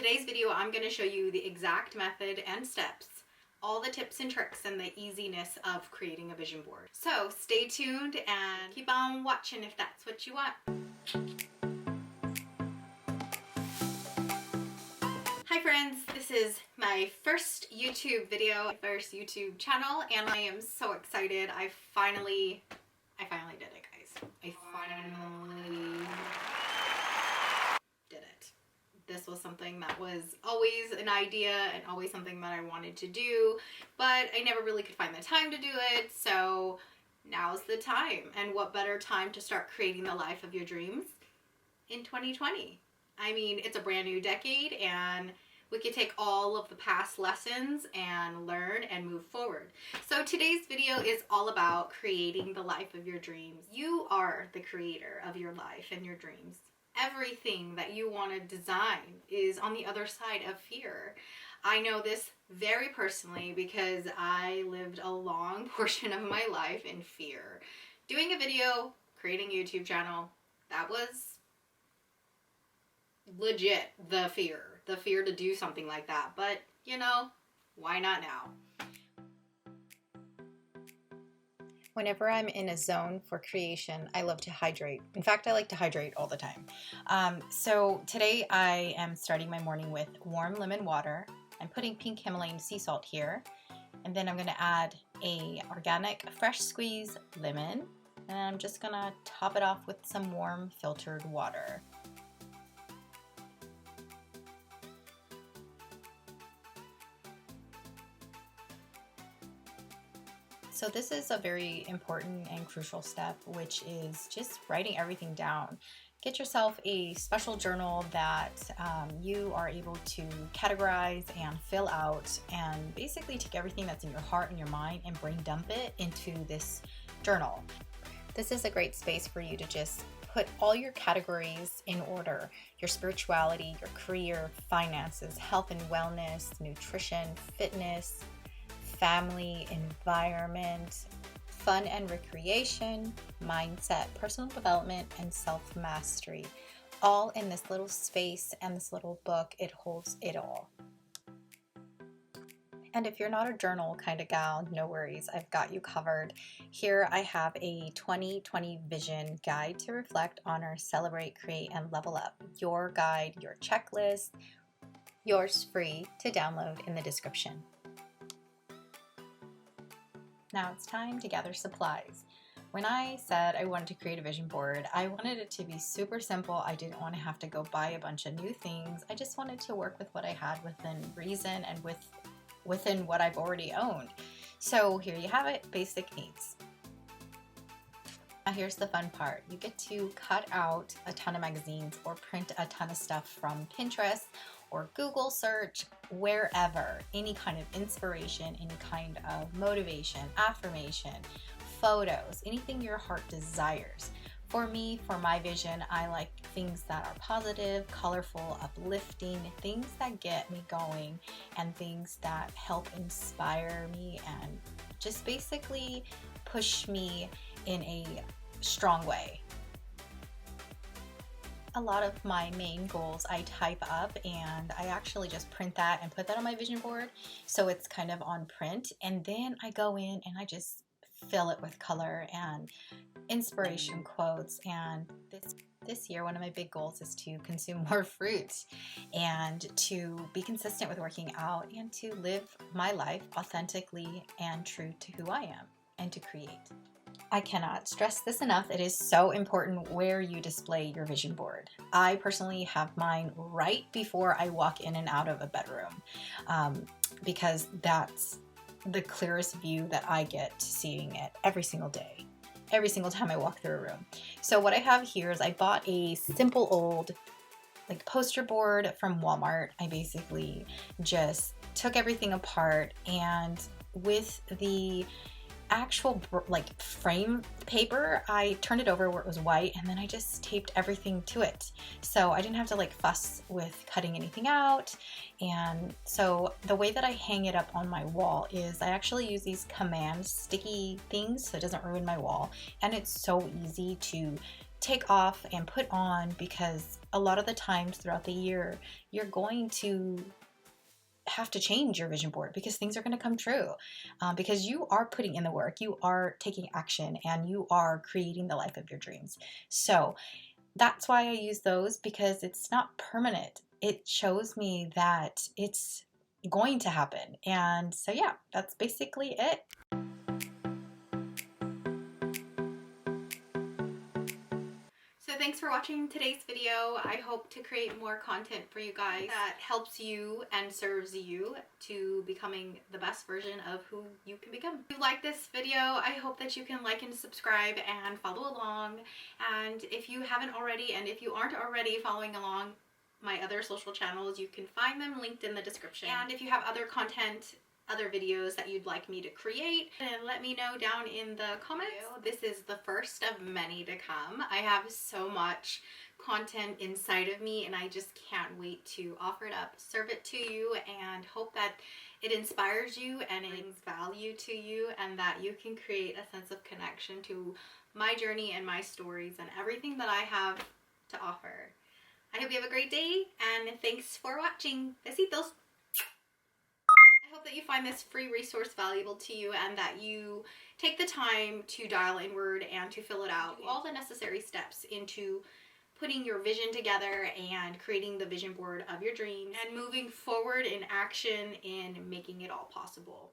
today's video, I'm going to show you the exact method and steps, all the tips and tricks, and the easiness of creating a vision board. So stay tuned and keep on watching if that's what you want. Hi friends, this is my first YouTube video, first YouTube channel, and I am so excited. I finally did it, guys. I finally did it. This was something that was always an idea and always something that I wanted to do, but I never really could find the time to do it, so now's the time. And what better time to start creating the life of your dreams in 2020? I mean, it's a brand new decade, and we could take all of the past lessons and learn and move forward. So today's video is all about creating the life of your dreams. You are the creator of your life and your dreams. Everything that you want to design is on the other side of fear. I know this very personally because I lived a long portion of my life in fear. Doing a video, creating a YouTube channel, that was legit the fear to do something like that. But you know, why not now? Whenever I'm in a zone for creation, I love to hydrate. In fact, I like to hydrate all the time. So today I am starting my morning with warm lemon water. I'm putting pink Himalayan sea salt here, and then I'm going to add a organic fresh squeeze lemon, and I'm just going to top it off with some warm filtered water. So this is a very important and crucial step, which is just writing everything down. Get yourself a special journal that you are able to categorize and fill out, and basically take everything that's in your heart and your mind and brain dump it into this journal. This is a great space for you to just put all your categories in order: your spirituality, your career, finances, health and wellness, nutrition, fitness, family, environment, fun and recreation, mindset, personal development, and self-mastery. All in this little space and this little book. It holds it all. And if you're not a journal kind of gal, no worries, I've got you covered. Here I have a 2020 vision guide to reflect, honor, celebrate, create, and level up. Your guide, your checklist, yours free to download in the description. Now it's time to gather supplies. When I said I wanted to create a vision board, I wanted it to be super simple. I didn't want to have to go buy a bunch of new things. I just wanted to work with what I had within reason and within what I've already owned. So here you have it, basic needs. Now here's the fun part. You get to cut out a ton of magazines or print a ton of stuff from Pinterest or Google search, wherever. Any kind of inspiration, any kind of motivation, affirmation, photos, anything your heart desires. For me, for my vision, I like things that are positive, colorful, uplifting, things that get me going, and things that help inspire me and just basically push me in a strong way. A lot of my main goals I type up, and I actually just print that and put that on my vision board, so it's kind of on print, and then I go in and I just fill it with color and inspiration quotes. And this year, one of my big goals is to consume more fruit and to be consistent with working out and to live my life authentically and true to who I am and to create. I cannot stress this enough. It is so important where you display your vision board. I personally have mine right before I walk in and out of a bedroom, because that's the clearest view that I get to seeing it every single day, every single time I walk through a room. So what I have here is I bought a simple old poster board from Walmart. I basically just took everything apart, and with the actual frame paper, I turned it over where it was white, and then I just taped everything to it, so I didn't have to fuss with cutting anything out. And so the way that I hang it up on my wall is I actually use these command sticky things so it doesn't ruin my wall, and it's so easy to take off and put on, because a lot of the times throughout the year, you're going to have to change your vision board because things are going to come true, because you are putting in the work, you are taking action, and you are creating the life of your dreams. So that's why I use those, because it's not permanent. It shows me that it's going to happen. And so yeah, that's basically it. So thanks for watching today's video. I hope to create more content for you guys that helps you and serves you to becoming the best version of who you can become. If you like this video, I hope that you can like and subscribe and follow along. And if you haven't already, and if you aren't already following along my other social channels, you can find them linked in the description. And if you have other content, other videos that you'd like me to create, and let me know down in the comments. This is the first of many to come. I have so much content inside of me, and I just can't wait to offer it up, serve it to you, and hope that it inspires you and it brings value to you, and that you can create a sense of connection to my journey and my stories and everything that I have to offer. I hope you have a great day, and thanks for watching. Besitos! I hope that you find this free resource valuable to you, and that you take the time to dial inward and to fill it out. Do all the necessary steps into putting your vision together and creating the vision board of your dreams and moving forward in action in making it all possible.